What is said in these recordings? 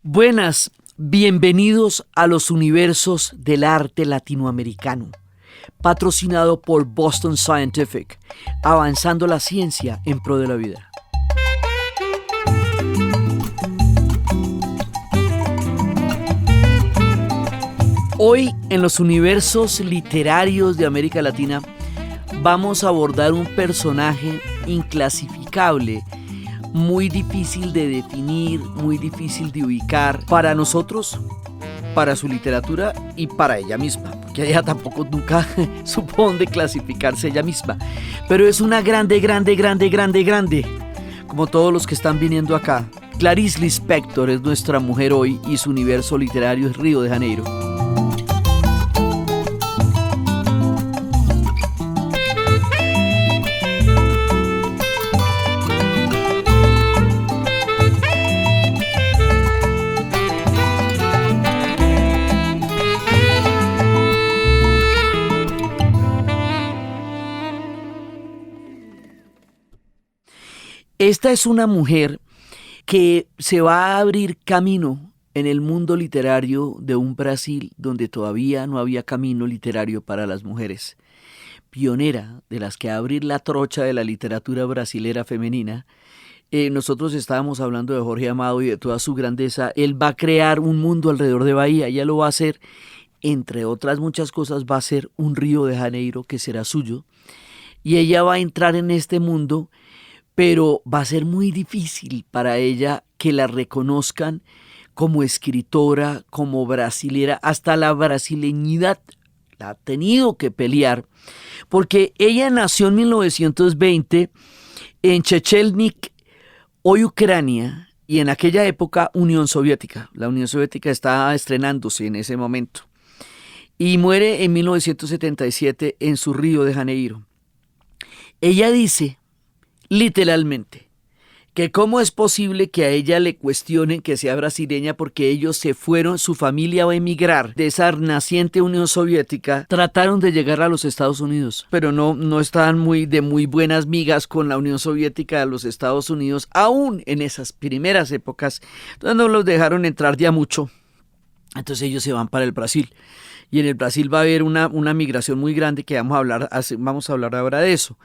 Buenas, bienvenidos a los universos del arte latinoamericano, patrocinado por Boston Scientific, avanzando la ciencia en pro de la vida. Hoy en los universos literarios de América Latina vamos a abordar un personaje inclasificable, muy difícil de definir, muy difícil de ubicar para nosotros, para su literatura y para ella misma, porque ella tampoco nunca supo dónde clasificarse ella misma, pero es una grande, como todos los que están viniendo acá. Clarice Lispector es nuestra mujer hoy y su universo literario es Río de Janeiro. Esta es una mujer que se va a abrir camino en el mundo literario de un Brasil donde todavía no había camino literario para las mujeres. Pionera de las que va a abrir la trocha de la literatura brasilera femenina. Nosotros estábamos hablando de Jorge Amado y de toda su grandeza. Él va a crear un mundo alrededor de Bahía. Ella lo va a hacer, entre otras muchas cosas, va a ser un Río de Janeiro que será suyo. Y ella va a entrar en este mundo, pero va a ser muy difícil para ella que la reconozcan como escritora, como brasilera, hasta la brasileñidad la ha tenido que pelear, porque ella nació en 1920 en Chechelnik, hoy Ucrania, y en aquella época Unión Soviética. La Unión Soviética estaba estrenándose en ese momento, y muere en 1977 en su Río de Janeiro. Ella dice, literalmente, que cómo es posible que a ella le cuestionen que sea brasileña porque ellos se fueron, su familia va a emigrar de esa naciente Unión Soviética, trataron de llegar a los Estados Unidos, pero no estaban de muy buenas migas con la Unión Soviética de los Estados Unidos, aún en esas primeras épocas, entonces no los dejaron entrar ya mucho, entonces ellos se van para el Brasil, y en el Brasil va a haber una migración muy grande que vamos a hablar ahora de eso.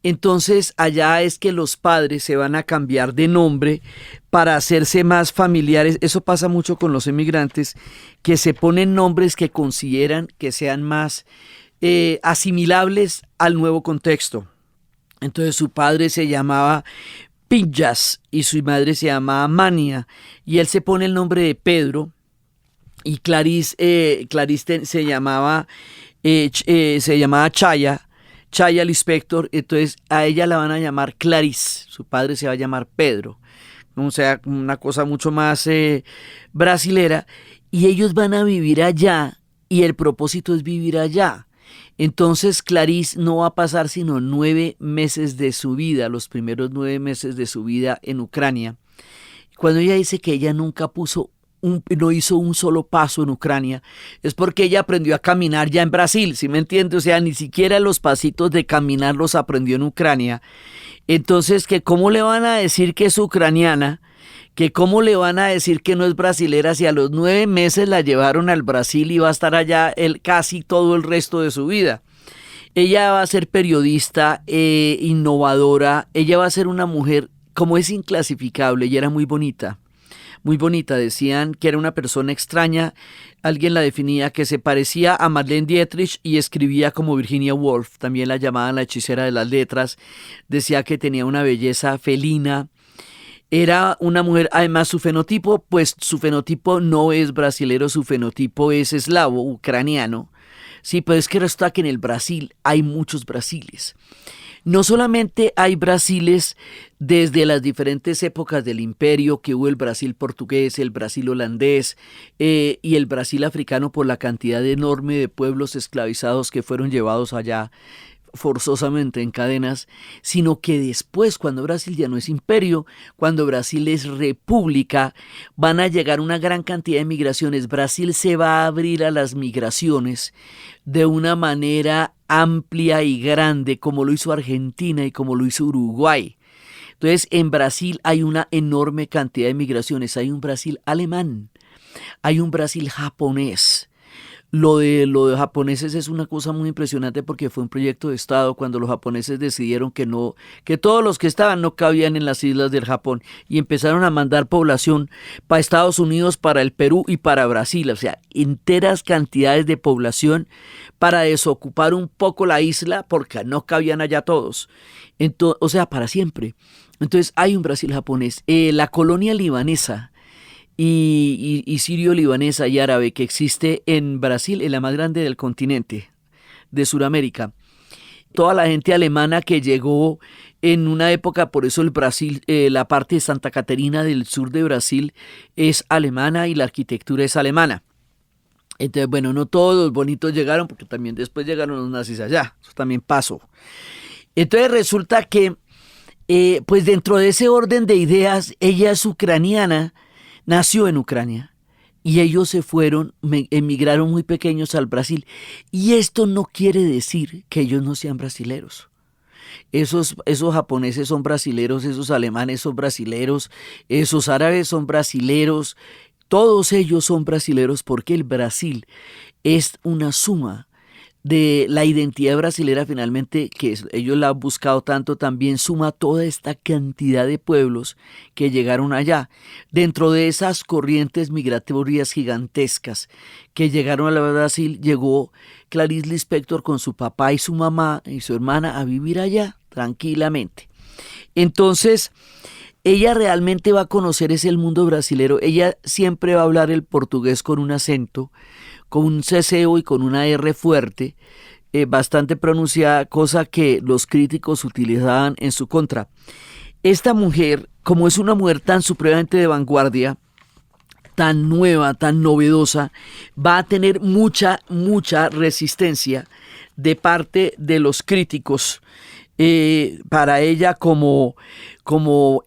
Entonces allá es que los padres se van a cambiar de nombre para hacerse más familiares. Eso pasa mucho con los emigrantes, que se ponen nombres que consideran que sean más asimilables al nuevo contexto. Entonces su padre se llamaba Pillas y su madre se llamaba Mania, y él se pone el nombre de Pedro, y Clarice se llamaba Chaya Lispector, entonces a ella la van a llamar Clarice, su padre se va a llamar Pedro, o sea, una cosa mucho más brasilera, y ellos van a vivir allá, y el propósito es vivir allá. Entonces Clarice no va a pasar sino 9 meses de su vida, los primeros 9 meses de su vida en Ucrania. Cuando ella dice que ella nunca no hizo un solo paso en Ucrania, es porque ella aprendió a caminar ya en Brasil, ¿sí me entiende? O sea, ni siquiera los pasitos de caminar los aprendió en Ucrania. Entonces, que cómo le van a decir que es ucraniana, que cómo le van a decir que no es brasilera si a los 9 meses la llevaron al Brasil y va a estar allá casi todo el resto de su vida. Ella va a ser periodista, innovadora, ella va a ser una mujer, como es inclasificable, ella era muy bonita, decían que era una persona extraña, alguien la definía que se parecía a Marlene Dietrich y escribía como Virginia Woolf, también la llamaban la hechicera de las letras, decía que tenía una belleza felina, era una mujer, además su fenotipo no es brasilero, su fenotipo es eslavo, ucraniano, sí, pero es que resulta que en el Brasil hay muchos Brasiles. No solamente hay Brasiles desde las diferentes épocas del imperio, que hubo el Brasil portugués, el Brasil holandés y el Brasil africano por la cantidad enorme de pueblos esclavizados que fueron llevados allá forzosamente en cadenas, sino que después, cuando Brasil ya no es imperio, cuando Brasil es república, van a llegar una gran cantidad de migraciones. Brasil se va a abrir a las migraciones de una manera amplia y grande, como lo hizo Argentina y como lo hizo Uruguay. Entonces, en Brasil hay una enorme cantidad de migraciones. Hay un Brasil alemán, hay un Brasil japonés. Lo de japoneses es una cosa muy impresionante porque fue un proyecto de Estado cuando los japoneses decidieron que no, que todos los que estaban no cabían en las islas del Japón y empezaron a mandar población para Estados Unidos, para el Perú y para Brasil, o sea, enteras cantidades de población para desocupar un poco la isla porque no cabían allá todos, o sea, para siempre. Entonces hay un Brasil japonés, la colonia libanesa y sirio-libanesa y árabe que existe en Brasil, es la más grande del continente de Sudamérica. Toda la gente alemana que llegó en una época, por eso el Brasil, la parte de Santa Catarina del sur de Brasil es alemana y la arquitectura es alemana. Entonces, bueno, no todos los bonitos llegaron porque también después llegaron los nazis allá, eso también pasó. Entonces resulta que, pues dentro de ese orden de ideas, ella es ucraniana, nació en Ucrania y ellos se fueron, emigraron muy pequeños al Brasil. Y esto no quiere decir que ellos no sean brasileros. Esos japoneses son brasileros, esos alemanes son brasileros, esos árabes son brasileros, todos ellos son brasileros porque el Brasil es una suma de la identidad brasilera finalmente, que ellos la han buscado tanto, también suma toda esta cantidad de pueblos que llegaron allá. Dentro de esas corrientes migratorias gigantescas que llegaron a Brasil, llegó Clarice Lispector con su papá y su mamá y su hermana a vivir allá tranquilamente. Entonces, ella realmente va a conocer ese el mundo brasilero. Ella siempre va a hablar el portugués con un acento, con un ceseo y con una R fuerte, bastante pronunciada, cosa que los críticos utilizaban en su contra. Esta mujer, como es una mujer tan supremamente de vanguardia, tan nueva, tan novedosa, va a tener mucha resistencia de parte de los críticos para ella como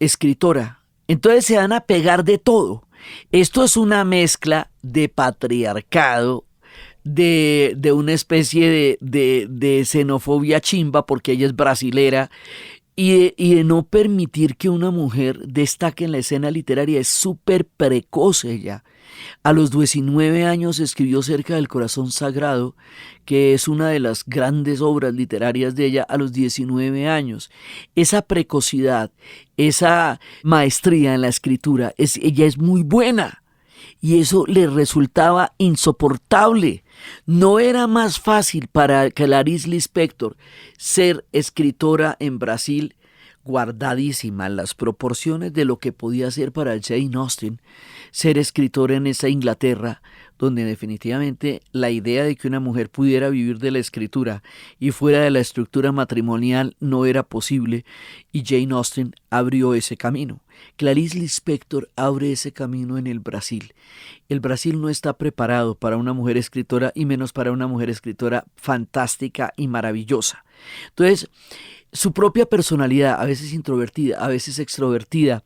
escritora. Entonces se van a pegar de todo. Esto es una mezcla de patriarcado, de una especie de xenofobia chimba porque ella es brasilera y de no permitir que una mujer destaque en la escena literaria. Es súper precoz ella. A los 19 años escribió Cerca del Corazón Sagrado, que es una de las grandes obras literarias de ella a los 19 años. Esa precocidad, esa maestría en la escritura, ella es muy buena y eso le resultaba insoportable. No era más fácil para Clarice Lispector ser escritora en Brasil, guardadísima las proporciones de lo que podía ser para Jane Austen ser escritora en esa Inglaterra, donde definitivamente la idea de que una mujer pudiera vivir de la escritura y fuera de la estructura matrimonial no era posible, y Jane Austen abrió ese camino. Clarice Lispector abre ese camino en el Brasil. El Brasil no está preparado para una mujer escritora y menos para una mujer escritora fantástica y maravillosa. Entonces, su propia personalidad, a veces introvertida, a veces extrovertida,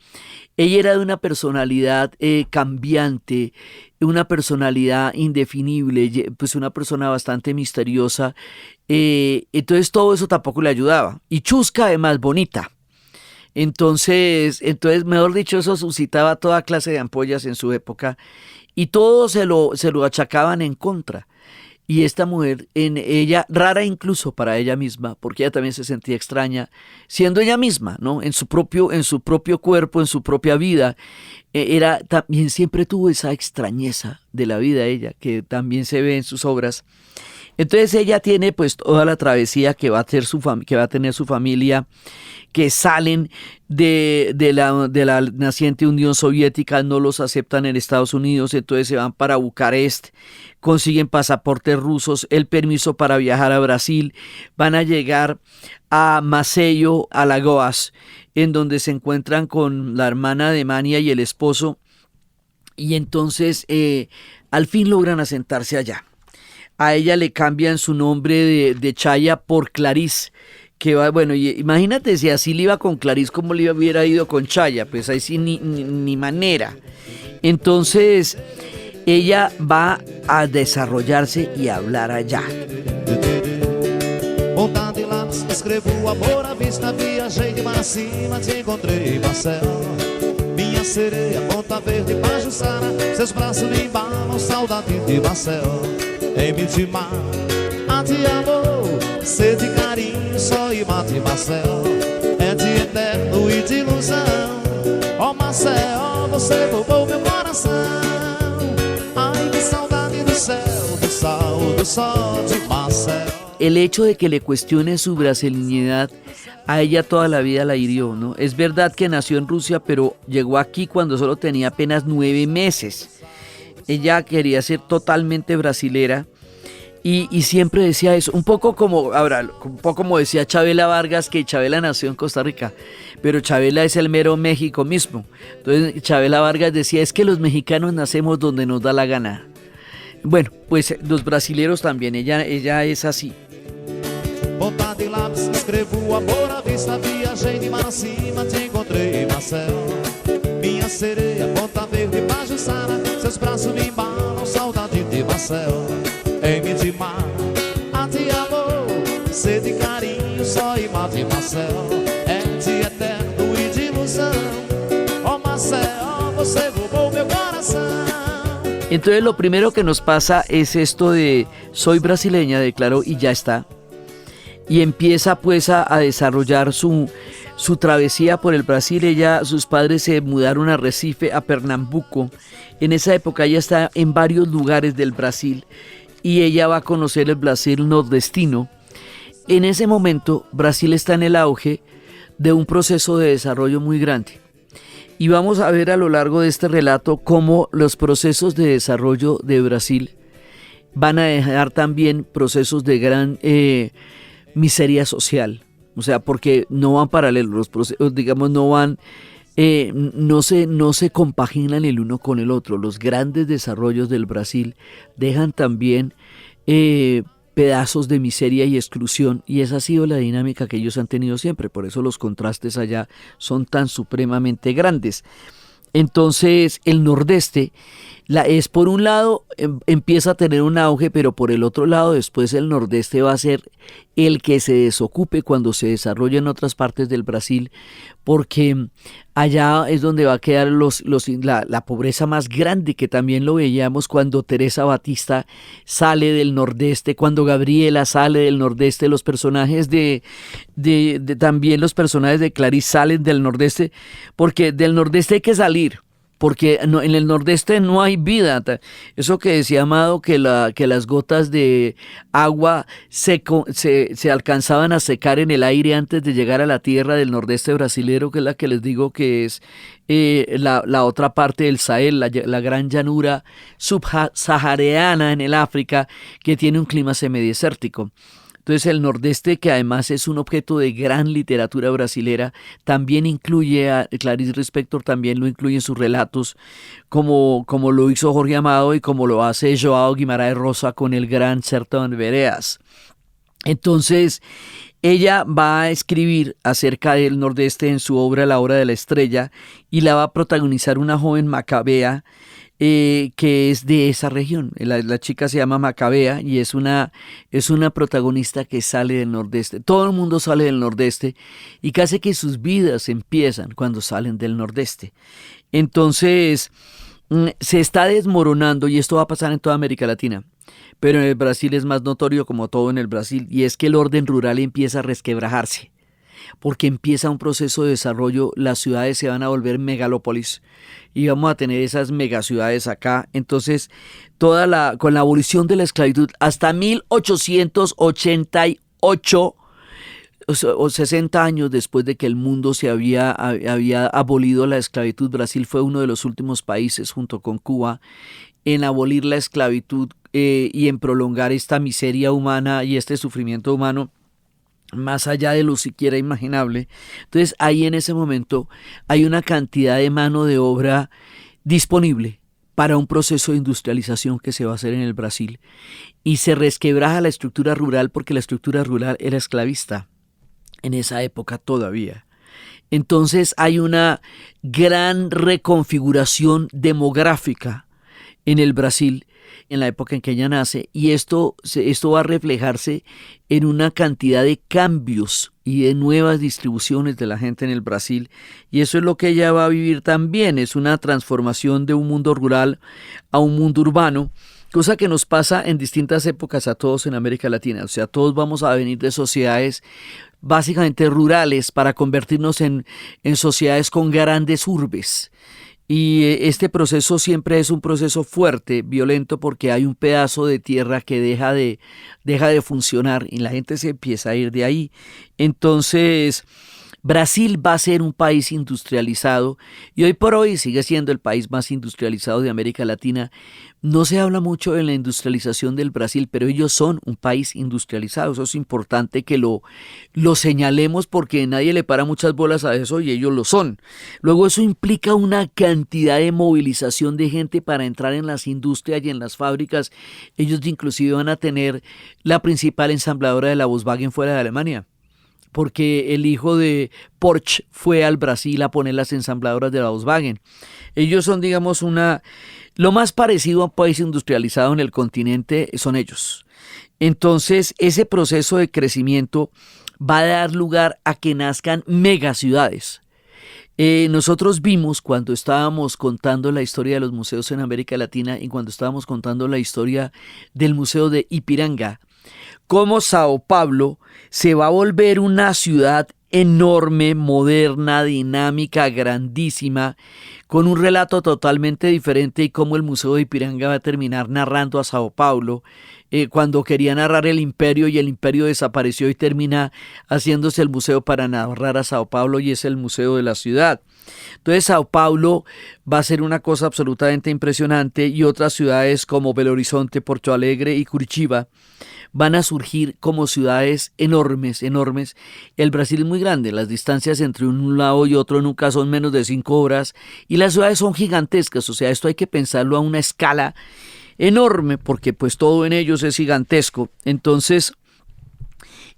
ella era de una personalidad cambiante, una personalidad indefinible, pues una persona bastante misteriosa, entonces todo eso tampoco le ayudaba, y chusca además, bonita. Entonces, mejor dicho, eso suscitaba toda clase de ampollas en su época, y todo se lo achacaban en contra. Y esta mujer, en ella, rara incluso para ella misma, porque ella también se sentía extraña, siendo ella misma, ¿no? En su propio cuerpo, en su propia vida, también siempre tuvo esa extrañeza de la vida ella, que también se ve en sus obras. Entonces ella tiene pues toda la travesía que va a tener su familia, que salen de la naciente Unión Soviética, no los aceptan en Estados Unidos, entonces se van para Bucarest, consiguen pasaportes rusos, el permiso para viajar a Brasil, van a llegar a Maceió, Alagoas, en donde se encuentran con la hermana de Mania y el esposo, y entonces al fin logran asentarse allá. A ella le cambian su nombre de Chaya por Clarice, que va, bueno, imagínate si así le iba con Clarice, como le hubiera ido con Chaya, pues ahí sí ni manera. Entonces ella va a desarrollarse y a hablar allá. Voltando lá nos escrevo o amor à vista. Viajei de mar acima, te encontrei, Marcel. Minha sereia, ponta verde, Pajuçara. Seus braços me embalam, saudade de Marcel. Em Midimar, a te amor, sede, carinho, só e mate, Marcel. É de eterno e de ilusão. Ó Marcel, você roubou meu coração. Ai, que saudade do céu, do sal, do sol de Marcel. El hecho de que le cuestione su brasileñidad a ella toda la vida la hirió, ¿no? Es verdad que nació en Rusia, pero llegó aquí cuando solo tenía apenas 9 meses. Ella quería ser totalmente brasilera y siempre decía eso, un poco como decía Chavela Vargas, que Chavela nació en Costa Rica, pero Chavela es el mero México mismo. Entonces Chavela Vargas decía, es que los mexicanos nacemos donde nos da la gana. Bueno, pues los brasileros también, ella es así. Ponta de lápis, escrevo o amor à vista. Viajei de mar acima, te encontrei, Marcel. Minha sereia, ponta verde, Pajuçara. Seus braços me embalam, saudade de Marcel. Em Midimar, a te amor, sede, carinho, só e mate, Marcel. É de eterno e de ilusão. Ó Marcel, você roubou meu coração. Entonces lo primero que nos pasa es esto de soy brasileña, declaró, y ya está. Y empieza pues a desarrollar su travesía por el Brasil. Sus padres se mudaron a Recife, a Pernambuco. En esa época ella está en varios lugares del Brasil y ella va a conocer el Brasil nordestino. En ese momento Brasil está en el auge de un proceso de desarrollo muy grande. Y vamos a ver a lo largo de este relato cómo los procesos de desarrollo de Brasil van a dejar también procesos de gran miseria social. O sea, porque no van paralelos los procesos, digamos, no se compaginan el uno con el otro. Los grandes desarrollos del Brasil dejan también pedazos de miseria y exclusión, y esa ha sido la dinámica que ellos han tenido siempre. Por eso los contrastes allá son tan supremamente grandes. Entonces el nordeste es por un lado empieza a tener un auge, pero por el otro lado después el nordeste va a ser el que se desocupe cuando se desarrolle en otras partes del Brasil, porque allá es donde va a quedar la pobreza más grande, que también lo veíamos cuando Teresa Batista sale del nordeste, cuando Gabriela sale del nordeste, los personajes también los personajes de Clarice salen del nordeste, porque del nordeste hay que salir. Porque en el nordeste no hay vida. Eso que decía Amado, que las gotas de agua se alcanzaban a secar en el aire antes de llegar a la tierra del nordeste brasilero, que es la que les digo que es la otra parte del Sahel, la gran llanura subsahariana en el África, que tiene un clima semidesértico. Entonces el nordeste, que además es un objeto de gran literatura brasilera, también incluye a Clarice Lispector, también lo incluye en sus relatos, como lo hizo Jorge Amado y como lo hace João Guimarães Rosa con el gran Sertão de Veredas. Entonces ella va a escribir acerca del nordeste en su obra La Hora de la Estrella, y la va a protagonizar una joven macabea, que es de esa región. La chica se llama Macabea y es una protagonista que sale del nordeste. Todo el mundo sale del nordeste y casi que sus vidas empiezan cuando salen del nordeste. Entonces se está desmoronando, y esto va a pasar en toda América Latina, pero en el Brasil es más notorio, como todo en el Brasil, y es que el orden rural empieza a resquebrajarse, porque empieza un proceso de desarrollo. Las ciudades se van a volver megalópolis y vamos a tener esas megaciudades acá. Entonces, con la abolición de la esclavitud hasta 1888, o 60 años después de que el mundo se había abolido la esclavitud, Brasil fue uno de los últimos países, junto con Cuba, en abolir la esclavitud y en prolongar esta miseria humana y este sufrimiento humano más allá de lo siquiera imaginable. Entonces ahí en ese momento hay una cantidad de mano de obra disponible para un proceso de industrialización que se va a hacer en el Brasil, y se resquebraja la estructura rural, porque la estructura rural era esclavista en esa época todavía. Entonces hay una gran reconfiguración demográfica en el Brasil, en la época en que ella nace, y esto va a reflejarse en una cantidad de cambios y de nuevas distribuciones de la gente en el Brasil, y eso es lo que ella va a vivir también, es una transformación de un mundo rural a un mundo urbano, cosa que nos pasa en distintas épocas a todos en América Latina. O sea, todos vamos a venir de sociedades básicamente rurales para convertirnos en sociedades con grandes urbes. Y este proceso siempre es un proceso fuerte, violento, porque hay un pedazo de tierra que deja de funcionar y la gente se empieza a ir de ahí. Entonces, Brasil va a ser un país industrializado y hoy por hoy sigue siendo el país más industrializado de América Latina. No se habla mucho de la industrialización del Brasil, pero ellos son un país industrializado. Eso es importante que lo señalemos porque nadie le para muchas bolas a eso y ellos lo son. Luego eso implica una cantidad de movilización de gente para entrar en las industrias y en las fábricas. Ellos inclusive van a tener la principal ensambladora de la Volkswagen fuera de Alemania, porque el hijo de Porsche fue al Brasil a poner las ensambladoras de la Volkswagen. Ellos son, digamos, lo más parecido a un país industrializado en el continente son ellos. Entonces, ese proceso de crecimiento va a dar lugar a que nazcan megaciudades. Nosotros vimos cuando estábamos contando la historia de los museos en América Latina y cuando estábamos contando la historia del Museo de Ipiranga, cómo Sao Paulo se va a volver una ciudad enorme, moderna, dinámica, grandísima, con un relato totalmente diferente y cómo el Museo de Ipiranga va a terminar narrando a Sao Paulo cuando quería narrar el imperio y el imperio desapareció y termina haciéndose el museo para narrar a Sao Paulo y es el museo de la ciudad. Entonces Sao Paulo va a ser una cosa absolutamente impresionante y otras ciudades como Belo Horizonte, Porto Alegre y Curitiba van a surgir como ciudades enormes, enormes. El Brasil es muy grande, las distancias entre un lado y otro nunca son menos de 5 horas y las ciudades son gigantescas, o sea, esto hay que pensarlo a una escala enorme porque pues todo en ellos es gigantesco. Entonces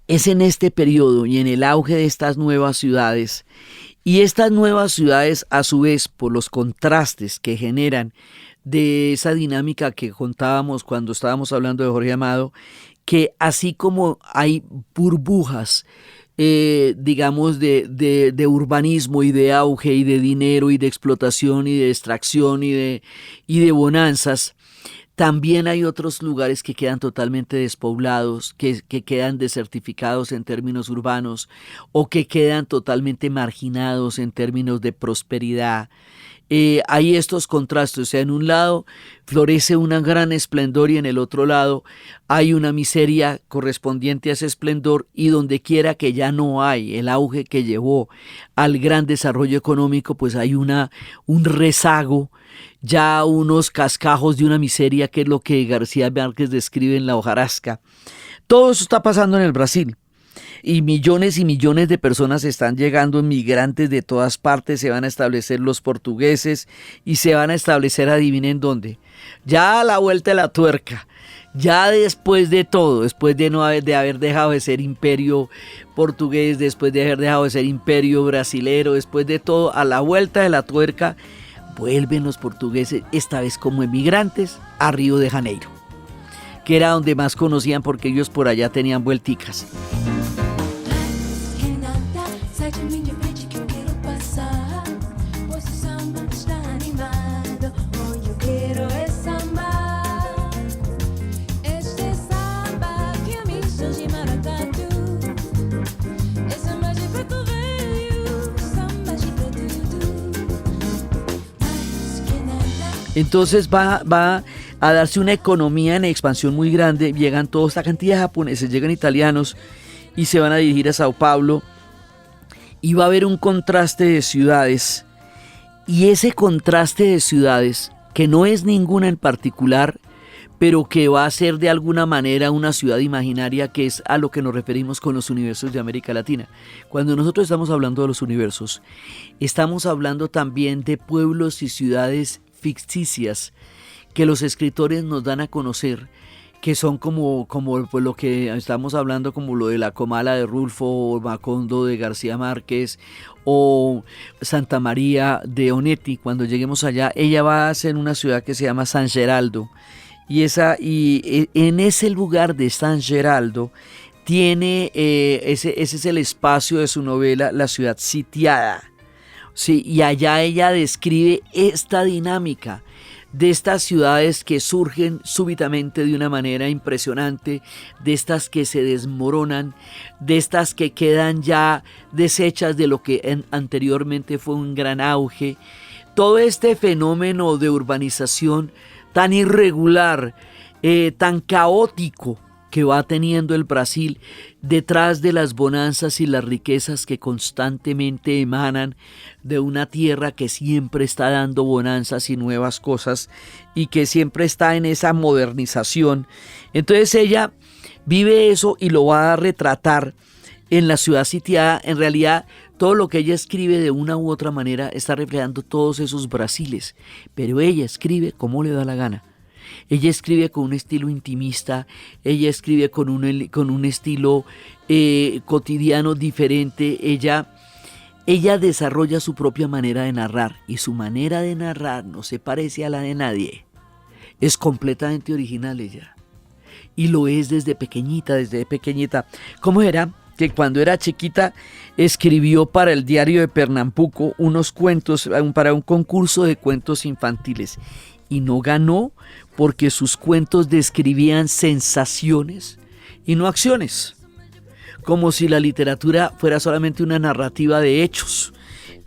es en este periodo y en el auge de estas nuevas ciudades y estas nuevas ciudades a su vez por los contrastes que generan de esa dinámica que contábamos cuando estábamos hablando de Jorge Amado, que así como hay burbujas, digamos, de urbanismo y de auge y de dinero y de explotación y de extracción y de bonanzas, también hay otros lugares que quedan totalmente despoblados, que quedan desertificados en términos urbanos o que quedan totalmente marginados en términos de prosperidad. Hay estos contrastes, o sea, en un lado florece un gran esplendor y en el otro lado hay una miseria correspondiente a ese esplendor y donde quiera que ya no hay el auge que llevó al gran desarrollo económico, pues hay un rezago, ya unos cascajos de una miseria que es lo que García Márquez describe en La hojarasca. Todo eso está pasando en el Brasil. Y millones de personas están llegando, migrantes de todas partes, se van a establecer los portugueses y se van a establecer, adivinen dónde, ya a la vuelta de la tuerca, ya después de todo, después de haber dejado de ser imperio portugués, después de haber dejado de ser imperio brasilero, después de todo, a la vuelta de la tuerca, vuelven los portugueses, esta vez como emigrantes, a Río de Janeiro, que era donde más conocían porque ellos por allá tenían vuelticas. Entonces va a darse una economía en expansión muy grande, llegan toda esta cantidad de japoneses, llegan italianos y se van a dirigir a Sao Paulo y va a haber un contraste de ciudades y ese contraste de ciudades, que no es ninguna en particular, pero que va a ser de alguna manera una ciudad imaginaria, que es a lo que nos referimos con los universos de América Latina. Cuando nosotros estamos hablando de los universos, estamos hablando también de pueblos y ciudades ficticias que los escritores nos dan a conocer, que son como pues lo que estamos hablando, como lo de la Comala de Rulfo, o Macondo de García Márquez, o Santa María de Onetti. Cuando lleguemos allá, ella va a ser una ciudad que se llama San Geraldo, y en ese lugar de San Geraldo tiene, ese es el espacio de su novela, la ciudad sitiada. Sí, y allá ella describe esta dinámica de estas ciudades que surgen súbitamente de una manera impresionante, de estas que se desmoronan, de estas que quedan ya deshechas de lo que anteriormente fue un gran auge. Todo este fenómeno de urbanización tan irregular, tan caótico que va teniendo el Brasil detrás de las bonanzas y las riquezas que constantemente emanan de una tierra que siempre está dando bonanzas y nuevas cosas y que siempre está en esa modernización. Entonces ella vive eso y lo va a retratar en la ciudad sitiada. En realidad, todo lo que ella escribe de una u otra manera está reflejando todos esos Brasiles, pero ella escribe como le da la gana. Ella escribe con un estilo intimista, ella escribe con un estilo cotidiano diferente, ella desarrolla su propia manera de narrar y su manera de narrar no se parece a la de nadie. Es completamente original ella y lo es desde pequeñita. ¿Cómo era? Que cuando era chiquita escribió para el diario de Pernambuco unos cuentos, para un concurso de cuentos infantiles y no ganó porque sus cuentos describían sensaciones y no acciones, como si la literatura fuera solamente una narrativa de hechos.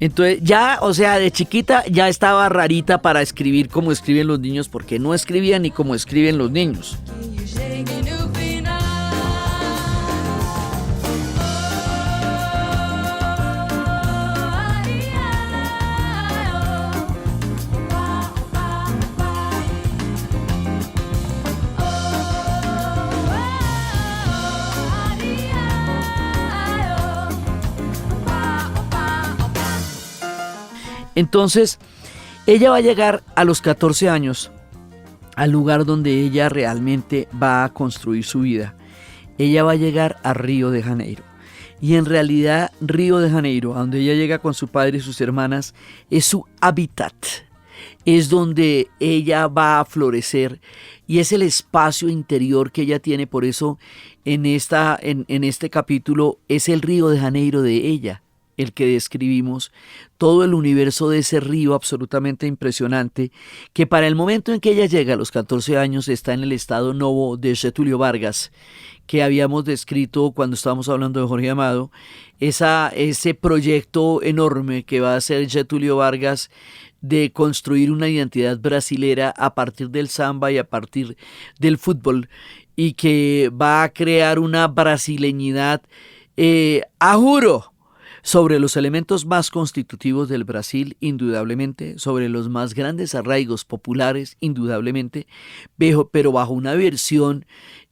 Entonces ya, o sea, de chiquita ya estaba rarita para escribir como escriben los niños, porque no escribía ni como escriben los niños. Entonces, ella va a llegar a los 14 años al lugar donde ella realmente va a construir su vida. Ella va a llegar a Río de Janeiro. Y en realidad, Río de Janeiro, a donde ella llega con su padre y sus hermanas, es su hábitat. Es donde ella va a florecer y es el espacio interior que ella tiene. Por eso, en este capítulo, es el Río de Janeiro de ella el que describimos, todo el universo de ese río absolutamente impresionante, que para el momento en que ella llega a los 14 años está en el estado novo de Getúlio Vargas, que habíamos descrito cuando estábamos hablando de Jorge Amado, ese proyecto enorme que va a hacer Getúlio Vargas de construir una identidad brasilera a partir del samba y a partir del fútbol, y que va a crear una brasileñidad, a juro, sobre los elementos más constitutivos del Brasil, indudablemente, sobre los más grandes arraigos populares, indudablemente, pero bajo una versión,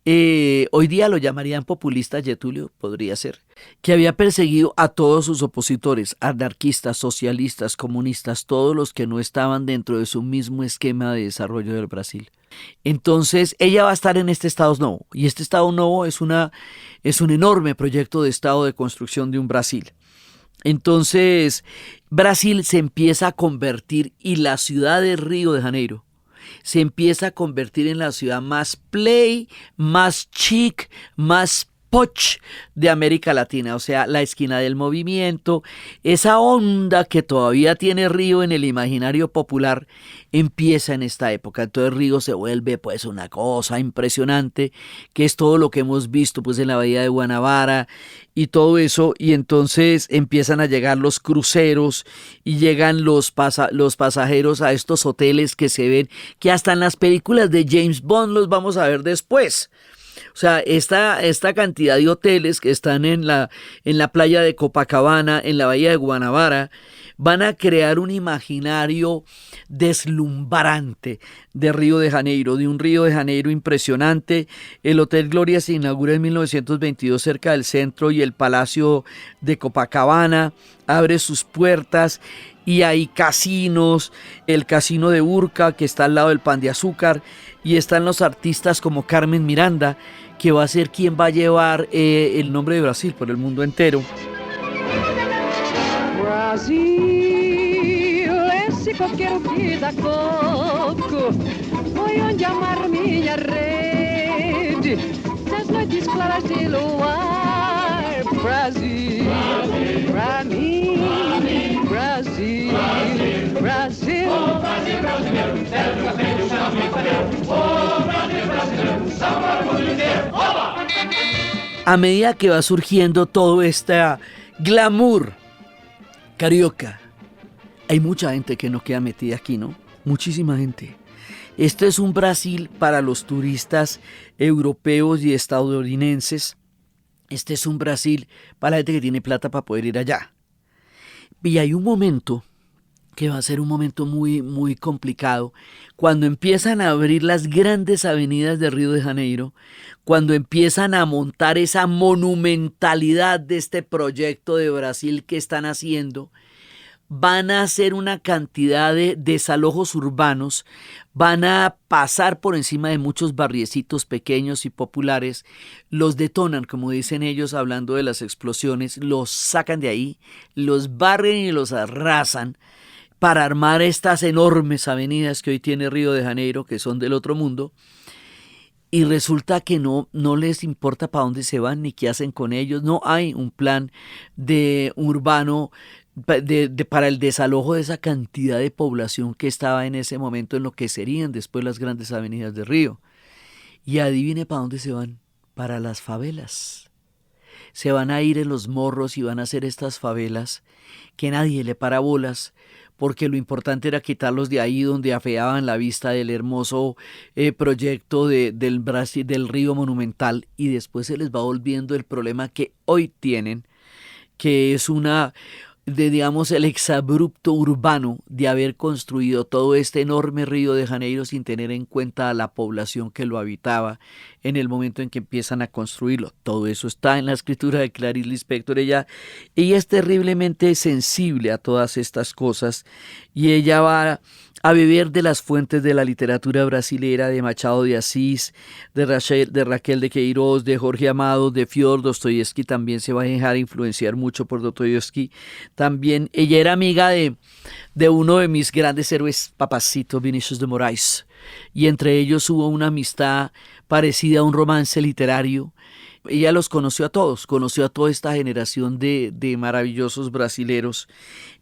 hoy día lo llamarían populista, Getúlio, podría ser, que había perseguido a todos sus opositores, anarquistas, socialistas, comunistas, todos los que no estaban dentro de su mismo esquema de desarrollo del Brasil. Entonces ella va a estar en este Estado Novo, y este Estado Novo es un enorme proyecto de Estado de construcción de un Brasil. Entonces Brasil se empieza a convertir, y la ciudad de Río de Janeiro se empieza a convertir en la ciudad más play, más chic, más poch de América Latina, o sea, la esquina del movimiento, esa onda que todavía tiene Río en el imaginario popular, empieza en esta época. Entonces Río se vuelve pues una cosa impresionante, que es todo lo que hemos visto pues en la bahía de Guanabara y todo eso, y entonces empiezan a llegar los cruceros y llegan los pasajeros a estos hoteles que se ven, que hasta en las películas de James Bond los vamos a ver después. O sea, esta cantidad de hoteles que están en la playa de Copacabana, en la bahía de Guanabara, van a crear un imaginario deslumbrante de Río de Janeiro, de un Río de Janeiro impresionante. El Hotel Gloria se inaugura en 1922 cerca del centro, y el Palacio de Copacabana abre sus puertas y hay casinos, el casino de Urca, que está al lado del Pan de Azúcar, y están los artistas como Carmen Miranda, que va a ser quien va a llevar el nombre de Brasil por el mundo entero. Brasil, esse coqueiro que dá coco, foi onde amar minha rede nas noites claras de luar. Brasil, pra mim, Brasil, Brasil. Ô Brasil brasileiro, sério que aprende o chave inteiro. Ô Brasil brasileiro, samba orgulho inteiro. Oba! A medida que va surgiendo todo este glamour carioca, hay mucha gente que no queda metida aquí, ¿no? Muchísima gente. Este es un Brasil para los turistas europeos y estadounidenses. Este es un Brasil para la gente que tiene plata para poder ir allá. Y hay un momento que va a ser un momento muy, muy complicado, cuando empiezan a abrir las grandes avenidas de Río de Janeiro, cuando empiezan a montar esa monumentalidad de este proyecto de Brasil que están haciendo. Van a hacer una cantidad de desalojos urbanos, van a pasar por encima de muchos barriecitos pequeños y populares, los detonan, como dicen ellos, hablando de las explosiones, los sacan de ahí, los barren y los arrasan para armar estas enormes avenidas que hoy tiene Río de Janeiro, que son del otro mundo. Y resulta que no les importa para dónde se van ni qué hacen con ellos. No hay un plan de urbano para el desalojo de esa cantidad de población que estaba en ese momento en lo que serían después las grandes avenidas de Río. Y adivine para dónde se van. Para las favelas. Se van a ir en los morros y van a hacer estas favelas que nadie le para bolas, porque lo importante era quitarlos de ahí donde afeaban la vista del hermoso proyecto del río monumental, y después se les va volviendo el problema que hoy tienen, que es digamos, el exabrupto urbano de haber construido todo este enorme Río de Janeiro sin tener en cuenta a la población que lo habitaba en el momento en que empiezan a construirlo. Todo eso está en la escritura de Clarice Lispector. Ella es terriblemente sensible a todas estas cosas, y ella va a beber de las fuentes de la literatura brasilera, de Machado de Asís, de Raquel de Queiroz, de Jorge Amado, de Fyodor Dostoyevsky. También se va a dejar influenciar mucho por Dostoyevsky. También ella era amiga de uno de mis grandes héroes, Papacito, Vinicius de Moraes, y entre ellos hubo una amistad parecida a un romance literario. Ella los conoció a todos, conoció a toda esta generación de maravillosos brasileros.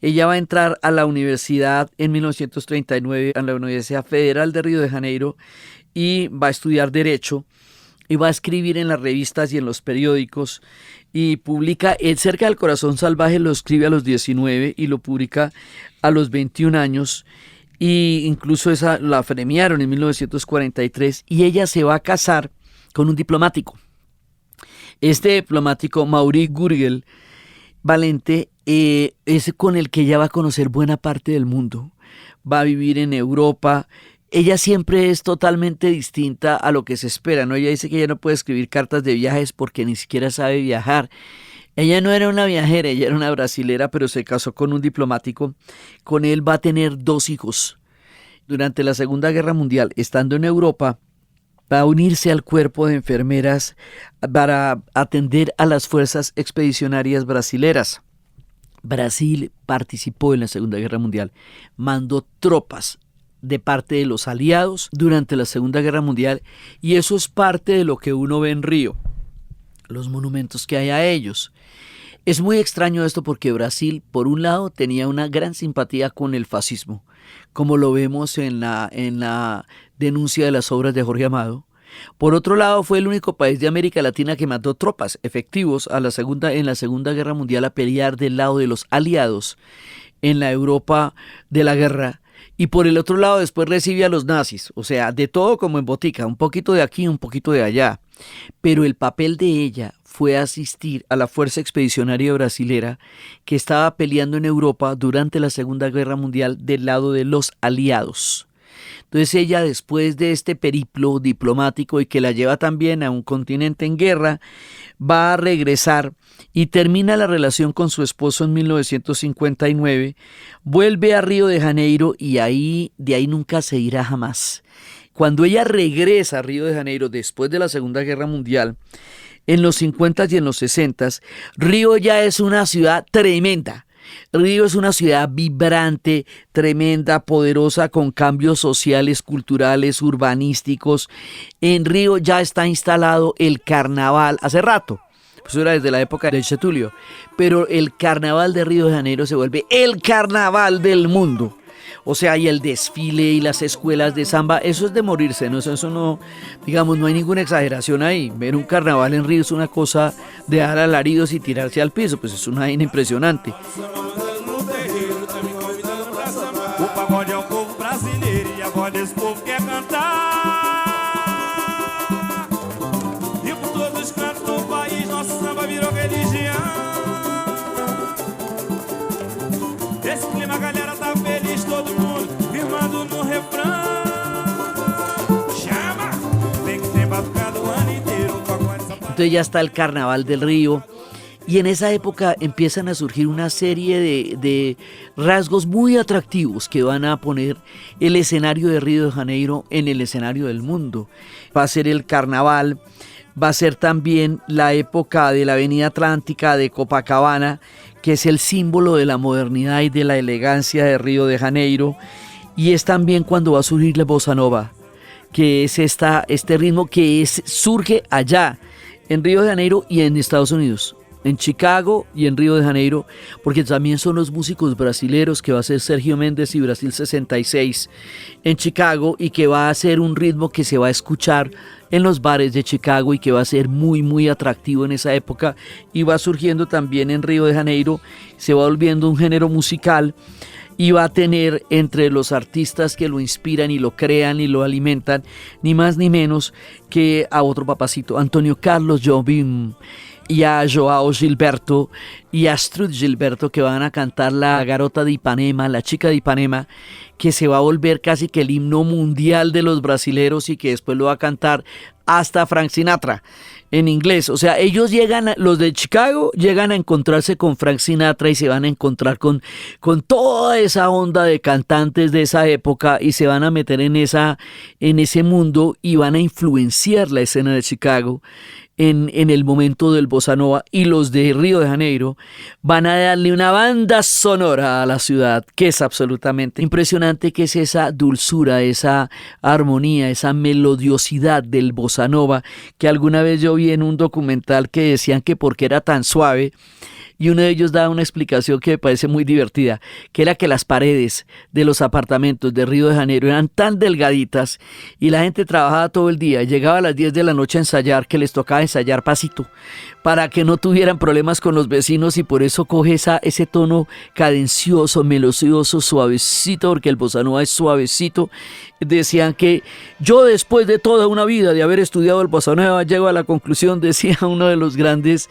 Ella va a entrar a la universidad en 1939, a la Universidad Federal de Río de Janeiro, y va a estudiar Derecho, y va a escribir en las revistas y en los periódicos, y publica Cerca del Corazón Salvaje, lo escribe a los 19 y lo publica a los 21 años, y incluso esa la premiaron en 1943, y ella se va a casar con un diplomático. Este diplomático, Maurice Gurgel Valente, es con el que ella va a conocer buena parte del mundo. Va a vivir en Europa. Ella siempre es totalmente distinta a lo que se espera, ¿no? Ella dice que ella no puede escribir cartas de viajes porque ni siquiera sabe viajar. Ella no era una viajera, ella era una brasilera, pero se casó con un diplomático. Con él va a tener 2 hijos. Durante la Segunda Guerra Mundial, estando en Europa, va a unirse al cuerpo de enfermeras para atender a las fuerzas expedicionarias brasileras. Brasil participó en la Segunda Guerra Mundial, mandó tropas de parte de los aliados durante la Segunda Guerra Mundial, y eso es parte de lo que uno ve en Río, los monumentos que hay a ellos. Es muy extraño esto porque Brasil, por un lado, tenía una gran simpatía con el fascismo, como lo vemos en la denuncia de las obras de Jorge Amado. Por otro lado, fue el único país de América Latina que mandó tropas efectivos en la Segunda Guerra Mundial a pelear del lado de los aliados en la Europa de la guerra. Y por el otro lado después recibe a los nazis, o sea, de todo como en botica, un poquito de aquí, un poquito de allá. Pero el papel de ella fue asistir a la fuerza expedicionaria brasilera que estaba peleando en Europa durante la Segunda Guerra Mundial del lado de los aliados. Entonces ella, después de este periplo diplomático y que la lleva también a un continente en guerra, va a regresar y termina la relación con su esposo en 1959, vuelve a Río de Janeiro y de ahí nunca se irá jamás. Cuando ella regresa a Río de Janeiro después de la Segunda Guerra Mundial, en los 50 y en los 60, Río ya es una ciudad tremenda. Río es una ciudad vibrante, tremenda, poderosa, con cambios sociales, culturales, urbanísticos. En Río ya está instalado el carnaval hace rato. Eso era desde la época del Getúlio. Pero el carnaval de Río de Janeiro se vuelve el carnaval del mundo. O sea, y el desfile y las escuelas de samba, eso es de morirse, ¿no? Eso no, digamos, no hay ninguna exageración ahí. Ver un carnaval en Río es una cosa de dar alaridos y tirarse al piso, pues es una vaina impresionante. O pagode é o povo brasileiro e a voz desse povo quer cantar. E por todos os cantos do país nosso samba virou religião. Esse clima a galera tá feliz, todo mundo firmando no refrão. Chama! Tem que ter batucado o ano inteiro. Entonces ya está el carnaval del Río. Y en esa época empiezan a surgir una serie de rasgos muy atractivos que van a poner el escenario de Río de Janeiro en el escenario del mundo. Va a ser el carnaval, va a ser también la época de la Avenida Atlántica de Copacabana, que es el símbolo de la modernidad y de la elegancia de Río de Janeiro. Y es también cuando va a surgir la bossa nova, que es este ritmo que surge allá, en Río de Janeiro y en Estados Unidos. En Chicago y en Río de Janeiro, porque también son los músicos brasileros, que va a ser Sergio Méndez y Brasil 66 en Chicago, y que va a ser un ritmo que se va a escuchar en los bares de Chicago y que va a ser muy muy atractivo en esa época, y va surgiendo también en Río de Janeiro, se va volviendo un género musical y va a tener entre los artistas que lo inspiran y lo crean y lo alimentan, ni más ni menos que a otro papacito, Antonio Carlos Jobim, y a Joao Gilberto y a Astrud Gilberto, que van a cantar la Garota de Ipanema, la chica de Ipanema, que se va a volver casi que el himno mundial de los brasileros y que después lo va a cantar hasta Frank Sinatra en inglés. O sea, ellos llegan, los de Chicago, llegan a encontrarse con Frank Sinatra y se van a encontrar con toda esa onda de cantantes de esa época y se van a meter en ese mundo y van a influenciar la escena de Chicago en el momento del bossa nova, y los de Río de Janeiro van a darle una banda sonora a la ciudad que es absolutamente impresionante, que es esa dulzura, esa armonía, esa melodiosidad del bossa nova, que alguna vez yo vi en un documental que decían que porque era tan suave, y uno de ellos daba una explicación que me parece muy divertida, que era que las paredes de los apartamentos de Río de Janeiro eran tan delgaditas y la gente trabajaba todo el día, llegaba a las 10 de la noche a ensayar, que les tocaba ensayar pasito, para que no tuvieran problemas con los vecinos, y por eso coge ese tono cadencioso, melodioso, suavecito, porque el bossa nova es suavecito. Decían que yo, después de toda una vida de haber estudiado el bossa nova, llego a la conclusión, decía uno de los grandes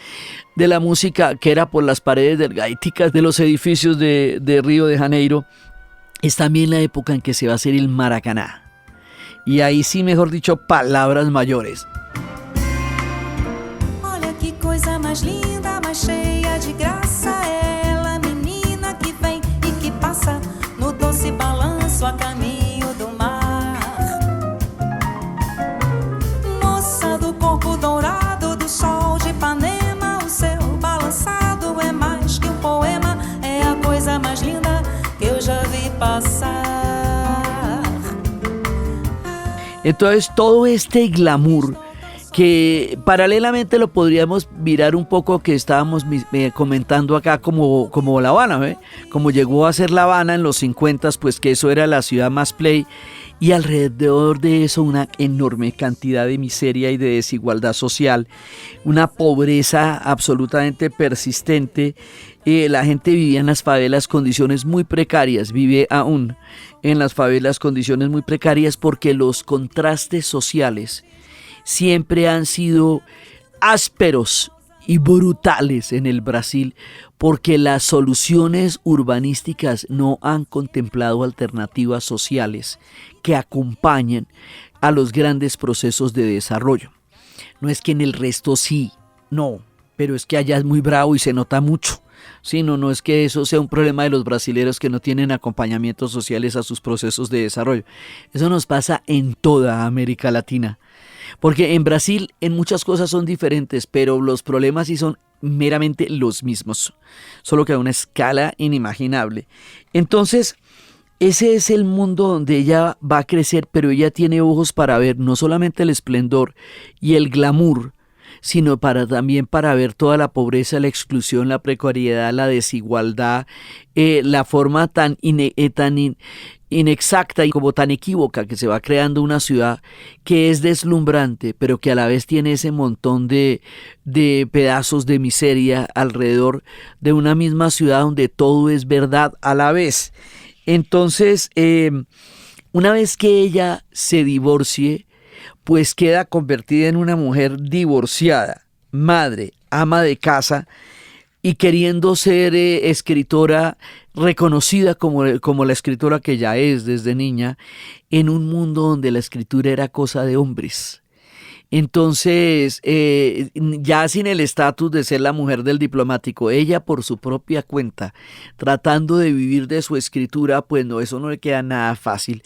de la música, que era por las paredes delgadíticas de los edificios de Río de Janeiro. Es también la época en que se va a hacer el Maracaná, y ahí sí, mejor dicho, palabras mayores. Olha que coisa mais linda, mais cheia de graça, ela, menina que vem e que passa no doce balanço a caminho do mar. Moça do corpo dourado do sol de Ipanema, o seu balançado é mais que um poema, é a coisa mais linda que eu já vi passar. Entonces todo este glamour, que paralelamente lo podríamos mirar un poco, que estábamos comentando acá como La Habana, ¿eh? Como llegó a ser La Habana en los 50s, pues que eso era la ciudad más play, y alrededor de eso una enorme cantidad de miseria y de desigualdad social, una pobreza absolutamente persistente. La gente vivía en las favelas condiciones muy precarias, vive aún en las favelas condiciones muy precarias, porque los contrastes sociales siempre han sido ásperos y brutales en el Brasil, porque las soluciones urbanísticas no han contemplado alternativas sociales que acompañen a los grandes procesos de desarrollo. No es que en el resto sí, no, pero es que allá es muy bravo y se nota mucho. Sí, no es que eso sea un problema de los brasileros, que no tienen acompañamientos sociales a sus procesos de desarrollo. Eso nos pasa en toda América Latina. Porque en Brasil en muchas cosas son diferentes, pero los problemas sí son meramente los mismos, solo que a una escala inimaginable. Entonces, ese es el mundo donde ella va a crecer, pero ella tiene ojos para ver no solamente el esplendor y el glamour, sino también para ver toda la pobreza, la exclusión, la precariedad, la desigualdad, la forma tan inexacta y como tan equívoca que se va creando una ciudad que es deslumbrante, pero que a la vez tiene ese montón de pedazos de miseria alrededor de una misma ciudad donde todo es verdad a la vez. Entonces, una vez que ella se divorcie, pues queda convertida en una mujer divorciada, madre, ama de casa y queriendo ser escritora reconocida como la escritora que ya es desde niña, en un mundo donde la escritura era cosa de hombres. Entonces, ya sin el estatus de ser la mujer del diplomático, ella por su propia cuenta, tratando de vivir de su escritura, pues no, eso no le queda nada fácil.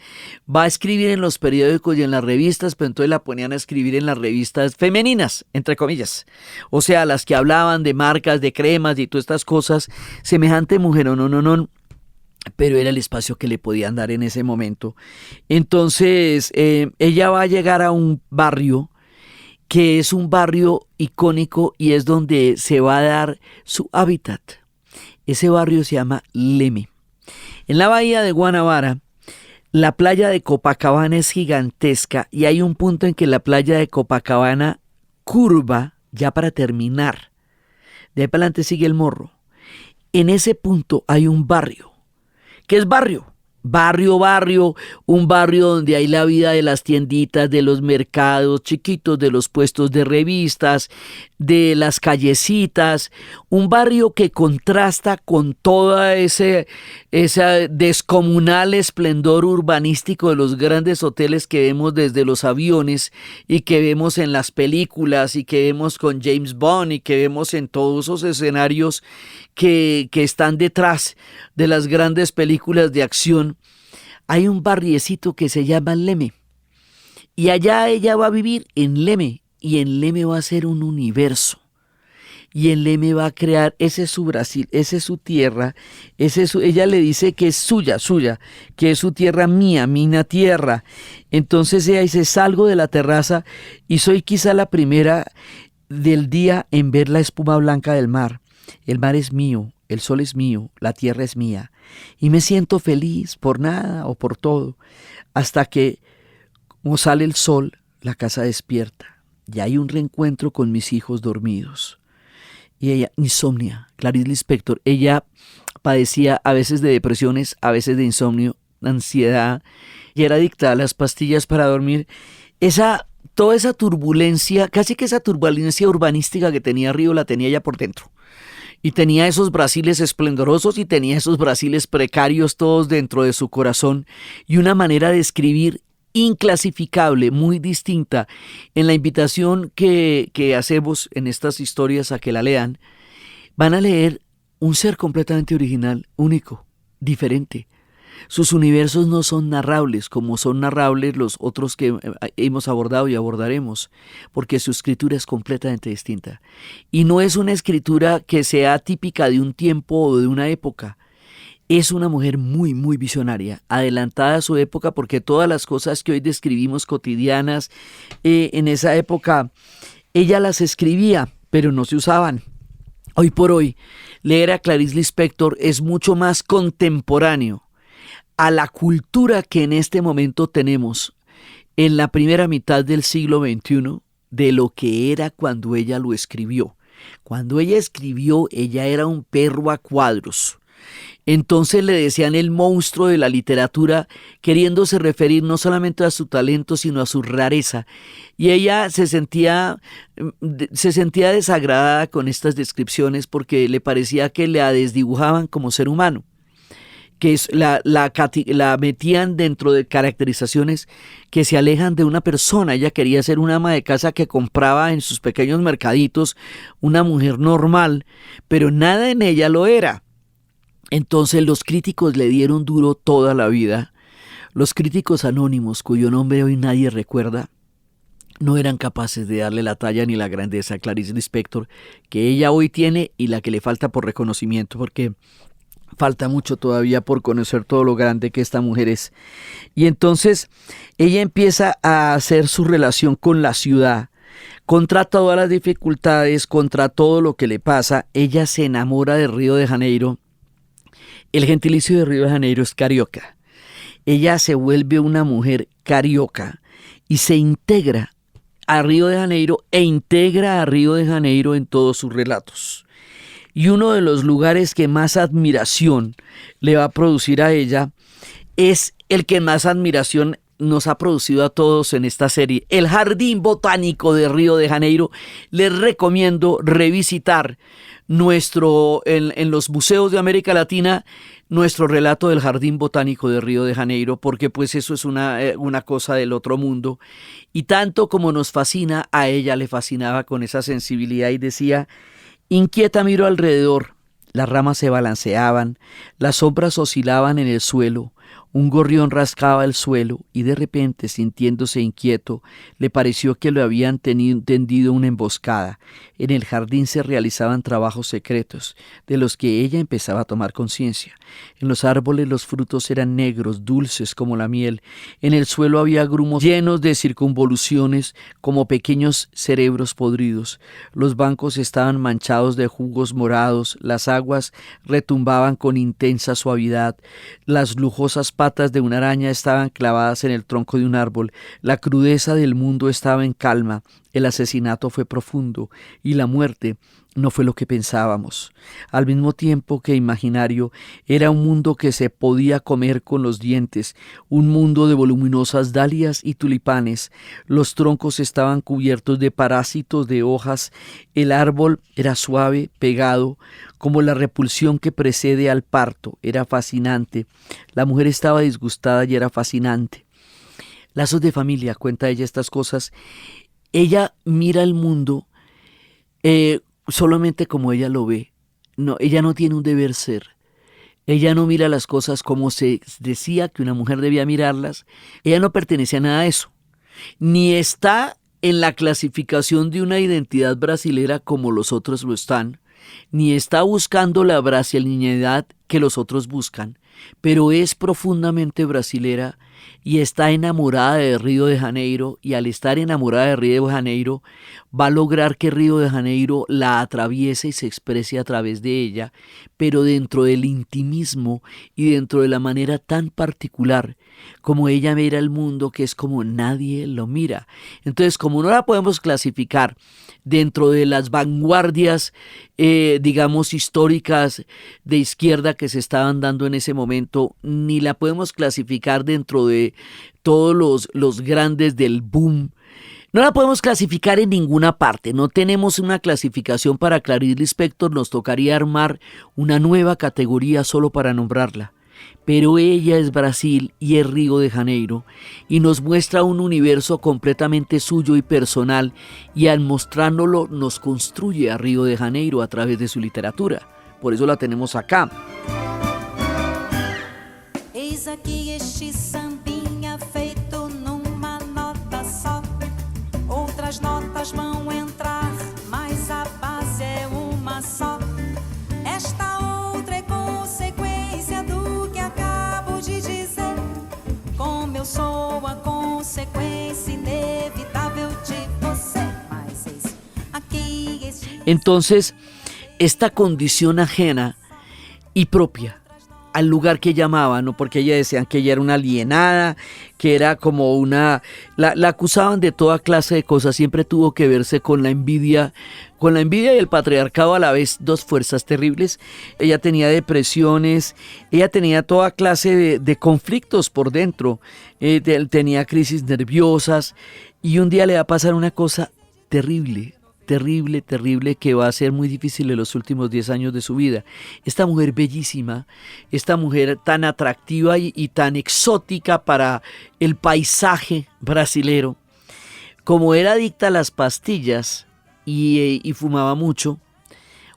Va a escribir en los periódicos y en las revistas, pero entonces la ponían a escribir en las revistas femeninas, entre comillas. O sea, las que hablaban de marcas, de cremas y todas estas cosas, semejante mujer, no. Pero era el espacio que le podían dar en ese momento. Entonces, ella va a llegar a un barrio que es un barrio icónico y es donde se va a dar su hábitat. Ese barrio se llama Leme. En la bahía de Guanabara, la playa de Copacabana es gigantesca y hay un punto en que la playa de Copacabana curva ya para terminar. De ahí para adelante sigue el Morro. En ese punto hay un barrio. ¿Qué es barrio? Barrio, un barrio donde hay la vida de las tienditas, de los mercados chiquitos, de los puestos de revistas, de las callecitas, un barrio que contrasta con toda ese descomunal esplendor urbanístico de los grandes hoteles que vemos desde los aviones y que vemos en las películas y que vemos con James Bond y que vemos en todos esos escenarios que están detrás de las grandes películas de acción. Hay un barriecito que se llama Leme y allá ella va a vivir en Leme y en Leme va a ser un universo y en Leme va a crear, ese es su Brasil, esa es su tierra, ella le dice que es suya, que es su tierra mía, mina tierra. Entonces ella dice, salgo de la terraza y soy quizá la primera del día en ver la espuma blanca del mar. El mar es mío, el sol es mío, la tierra es mía, y me siento feliz por nada o por todo, hasta que, como sale el sol, la casa despierta, y hay un reencuentro con mis hijos dormidos. Y ella, insomnia, Clarice Lispector, ella padecía a veces de depresiones, a veces de insomnio, ansiedad, y era adicta a las pastillas para dormir. Toda esa turbulencia, casi que esa turbulencia urbanística que tenía Río, la tenía ella por dentro. Y tenía esos Brasiles esplendorosos y tenía esos Brasiles precarios todos dentro de su corazón y una manera de escribir inclasificable, muy distinta. En la invitación que hacemos en estas historias a que la lean, van a leer un ser completamente original, único, diferente. Sus universos no son narrables como son narrables los otros que hemos abordado y abordaremos, porque su escritura es completamente distinta. Y no es una escritura que sea típica de un tiempo o de una época. Es una mujer muy, muy visionaria, adelantada a su época, porque todas las cosas que hoy describimos cotidianas, en esa época ella las escribía, pero no se usaban. Hoy por hoy, leer a Clarice Lispector es mucho más contemporáneo a la cultura que en este momento tenemos en la primera mitad del siglo XXI de lo que era cuando ella lo escribió. Cuando ella escribió, ella era un perro a cuadros. Entonces le decían el monstruo de la literatura, queriéndose referir no solamente a su talento, sino a su rareza. Y ella se sentía desagradada con estas descripciones porque le parecía que la desdibujaban como ser humano, que la metían dentro de caracterizaciones que se alejan de una persona. Ella quería ser una ama de casa que compraba en sus pequeños mercaditos, una mujer normal, pero nada en ella lo era. Entonces los críticos le dieron duro toda la vida. Los críticos anónimos, cuyo nombre hoy nadie recuerda, no eran capaces de darle la talla ni la grandeza a Clarice Lispector que ella hoy tiene y la que le falta por reconocimiento, porque falta mucho todavía por conocer todo lo grande que esta mujer es. Y entonces ella empieza a hacer su relación con la ciudad. Contra todas las dificultades, contra todo lo que le pasa, ella se enamora de Río de Janeiro. El gentilicio de Río de Janeiro es carioca. Ella se vuelve una mujer carioca y se integra a Río de Janeiro e integra a Río de Janeiro en todos sus relatos. Y uno de los lugares que más admiración le va a producir a ella es el que más admiración nos ha producido a todos en esta serie, el Jardín Botánico de Río de Janeiro. Les recomiendo revisitar en los museos de América Latina nuestro relato del Jardín Botánico de Río de Janeiro, porque pues eso es una cosa del otro mundo. Y tanto como nos fascina, a ella le fascinaba con esa sensibilidad y decía: inquieta miro alrededor, las ramas se balanceaban, las sombras oscilaban en el suelo, un gorrión rascaba el suelo y de repente, sintiéndose inquieto, le pareció que le habían tendido una emboscada. En el jardín se realizaban trabajos secretos, de los que ella empezaba a tomar conciencia. En los árboles los frutos eran negros, dulces como la miel. En el suelo había grumos llenos de circunvoluciones como pequeños cerebros podridos. Los bancos estaban manchados de jugos morados, las aguas retumbaban con intensa suavidad, las lujosas patas de una araña estaban clavadas en el tronco de un árbol, la crudeza del mundo estaba en calma, el asesinato fue profundo y la muerte no fue lo que pensábamos. Al mismo tiempo que imaginario, era un mundo que se podía comer con los dientes, un mundo de voluminosas dalias y tulipanes. Los troncos estaban cubiertos de parásitos de hojas, el árbol era suave, pegado, como la repulsión que precede al parto. Era fascinante. La mujer estaba disgustada y era fascinante. Lazos de familia, cuenta ella estas cosas. Ella mira el mundo solamente como ella lo ve. No, ella no tiene un deber ser. Ella no mira las cosas como se decía que una mujer debía mirarlas. Ella no pertenece a nada de eso. Ni está en la clasificación de una identidad brasilera como los otros lo están, ni está buscando la brasilianidad que los otros buscan, pero es profundamente brasilera y está enamorada de Río de Janeiro, y al estar enamorada de Río de Janeiro va a lograr que Río de Janeiro la atraviese y se exprese a través de ella, pero dentro del intimismo y dentro de la manera tan particular como ella mira el mundo, que es como nadie lo mira. Entonces, como no la podemos clasificar dentro de las vanguardias, digamos, históricas de izquierda que se estaban dando en ese momento, ni la podemos clasificar dentro de todos los grandes del boom, no la podemos clasificar en ninguna parte. No tenemos una clasificación para Clarice Lispector, nos tocaría armar una nueva categoría solo para nombrarla. Pero ella es Brasil y es Río de Janeiro, y nos muestra un universo completamente suyo y personal, y al mostrárnoslo nos construye a Río de Janeiro a través de su literatura. Por eso la tenemos acá. Eis aqui este sambinha feito numa nota só. Outras notas vão entrar, mas a base é uma só. Esta outra é consequência do que acabo de dizer. Como eu sou a consequência inevitável de você. Mas eis aqui este... Entonces, esta condición ajena y propia al lugar que ella amaba, ¿no? Porque ella decían que ella era una alienada, que era como una... La acusaban de toda clase de cosas, siempre tuvo que verse con la envidia y el patriarcado a la vez, dos fuerzas terribles. Ella tenía depresiones, ella tenía toda clase de conflictos por dentro, tenía crisis nerviosas, y un día le va a pasar una cosa terrible, que va a ser muy difícil en los últimos 10 años de su vida. Esta mujer bellísima, esta mujer tan atractiva y tan exótica para el paisaje brasilero, como era adicta a las pastillas y fumaba mucho,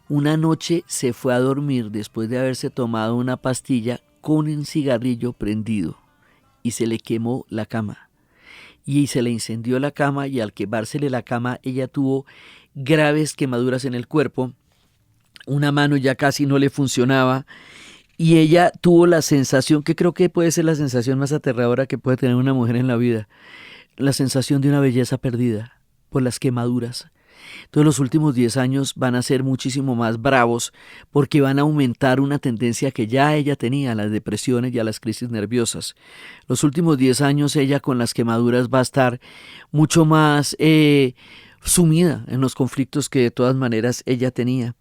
una noche se fue a dormir después de haberse tomado una pastilla con un cigarrillo prendido y se le quemó la cama. y se le incendió la cama, y al quemársele la cama ella tuvo graves quemaduras en el cuerpo, una mano ya casi no le funcionaba, y ella tuvo la sensación, que creo que puede ser la sensación más aterradora que puede tener una mujer en la vida, la sensación de una belleza perdida por las quemaduras. Entonces los últimos 10 años van a ser muchísimo más bravos porque van a aumentar una tendencia que ya ella tenía a las depresiones y a las crisis nerviosas. Los últimos 10 años ella con las quemaduras va a estar mucho más sumida en los conflictos que de todas maneras ella tenía.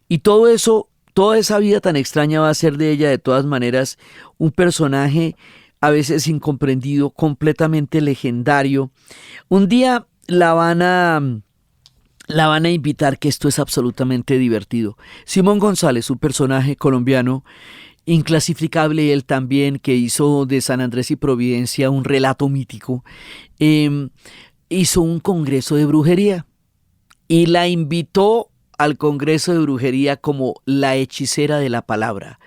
Y todo eso, toda esa vida tan extraña va a ser de ella de todas maneras un personaje a veces incomprendido, completamente legendario. Un día la van a invitar, que esto es absolutamente divertido. Simón González, un personaje colombiano inclasificable, él también, que hizo de San Andrés y Providencia un relato mítico, hizo un congreso de brujería y la invitó al congreso de brujería como la hechicera de la palabra.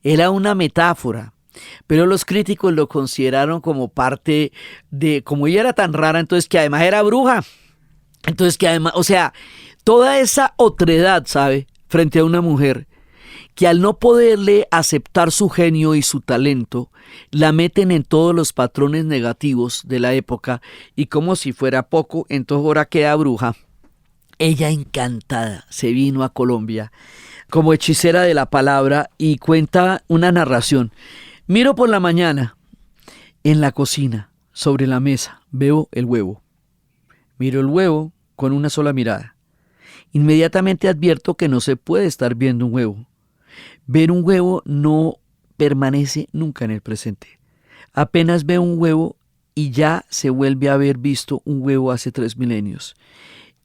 Era una metáfora, pero los críticos lo consideraron como parte de, como ella era tan rara, entonces que además era bruja. Entonces que además, o sea, toda esa otredad, ¿sabe? Frente a una mujer que al no poderle aceptar su genio y su talento, la meten en todos los patrones negativos de la época y como si fuera poco, entonces ahora queda bruja. Ella encantada se vino a Colombia como hechicera de la palabra y cuenta una narración. Miro por la mañana en la cocina, sobre la mesa, veo el huevo. Miro el huevo con una sola mirada. Inmediatamente advierto que no se puede estar viendo un huevo. Ver un huevo no permanece nunca en el presente. Apenas veo un huevo y ya se vuelve a haber visto un huevo hace 3 milenios.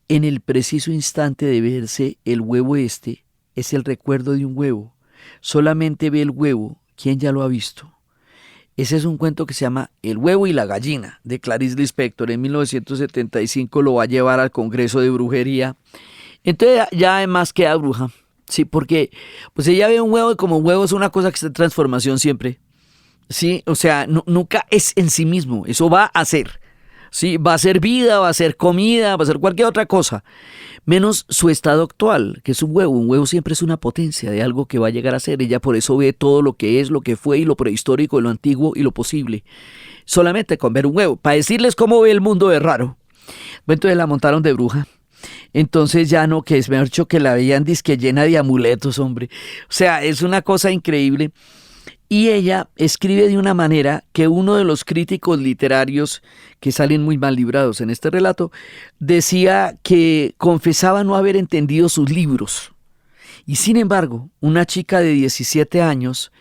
En el preciso instante de verse el huevo es el recuerdo de un huevo. Solamente ve el huevo quien ya lo ha visto. Ese es un cuento que se llama El huevo y la gallina, de Clarice Lispector. En 1975 lo va a llevar al Congreso de Brujería. Entonces ya además queda bruja. Sí, porque pues ella ve un huevo y como un huevo es una cosa que está en transformación siempre. Sí, o sea, nunca es en sí mismo. Eso va a ser. Sí, va a ser vida, va a ser comida, va a ser cualquier otra cosa. Menos su estado actual, que es un huevo. Un huevo siempre es una potencia de algo que va a llegar a ser. Ella por eso ve todo lo que es, lo que fue y lo prehistórico, y lo antiguo y lo posible. Solamente con ver un huevo. Para decirles cómo ve el mundo de raro. Entonces la montaron de bruja. Entonces ya no, que es mejor dicho que la veían disque llena de amuletos, hombre. O sea, es una cosa increíble. Y ella escribe de una manera que uno de los críticos literarios que salen muy mal librados en este relato decía que confesaba no haber entendido sus libros. Y sin embargo, una chica de 17 años